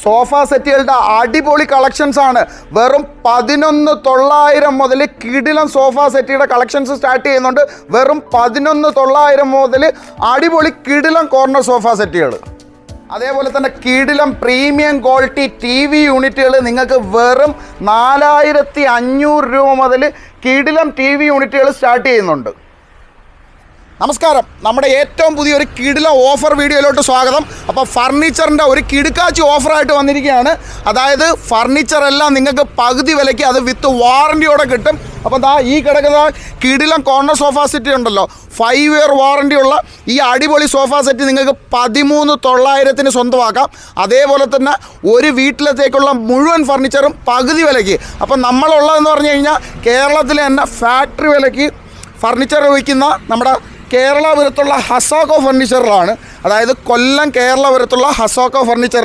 Sofa സെറ്റുകളുടെ അടിപൊളി collections ആണ്. വെറും 11,900 മുതൽ കിടിലം സോഫ സെറ്റുകളുടെ കളക്ഷൻസ് സ്റ്റാർട്ട് ചെയ്യുന്നുണ്ട്. വെറും 11,900 മുതൽ അടിപൊളി കിടിലം കോർണർ സോഫ സെറ്റുകൾ. അതേപോലെ തന്നെ കിടിലം പ്രീമിയം ക്വാളിറ്റി ടി വി യൂണിറ്റുകൾ നിങ്ങൾക്ക് വെറും 4,500 രൂപ മുതൽ കിടിലം ടി വി യൂണിറ്റുകൾ സ്റ്റാർട്ട് ചെയ്യുന്നുണ്ട്. നമസ്കാരം, നമ്മുടെ ഏറ്റവും പുതിയൊരു കിടിലം ഓഫർ വീഡിയോയിലോട്ട് സ്വാഗതം. അപ്പോൾ ഫർണിച്ചറിൻ്റെ ഒരു കിടുക്കാച്ചി ഓഫറായിട്ട് വന്നിരിക്കുകയാണ്. അതായത് ഫർണിച്ചറെല്ലാം നിങ്ങൾക്ക് പകുതി വിലയ്ക്ക് അത് വിത്ത് വാറൻറ്റിയോടെ കിട്ടും. അപ്പോൾ ദാ ഈ കിടക്കുന്ന കിടിലം കോർണർ സോഫ സെറ്റ് ഉണ്ടല്ലോ, 5 ഇയർ വാറൻറ്റിയുള്ള ഈ അടിപൊളി സോഫ സെറ്റ് നിങ്ങൾക്ക് 13,900 സ്വന്തമാക്കാം. അതേപോലെ തന്നെ ഒരു വീട്ടിലത്തേക്കുള്ള മുഴുവൻ ഫർണിച്ചറും പകുതി വിലയ്ക്ക്. അപ്പം നമ്മളുള്ളതെന്ന് പറഞ്ഞു കഴിഞ്ഞാൽ കേരളത്തിലെ തന്നെ ഫാക്ടറി വിലയ്ക്ക് ഫർണിച്ചർ വയ്ക്കുന്ന നമ്മുടെ കേരളപുരത്തുള്ള ഹസാക്കോ ഫർണിച്ചറിലാണ്. അതായത് കൊല്ലം കേരളപുരത്തുള്ള ഹസാക്കോ ഫർണിച്ചറിൽ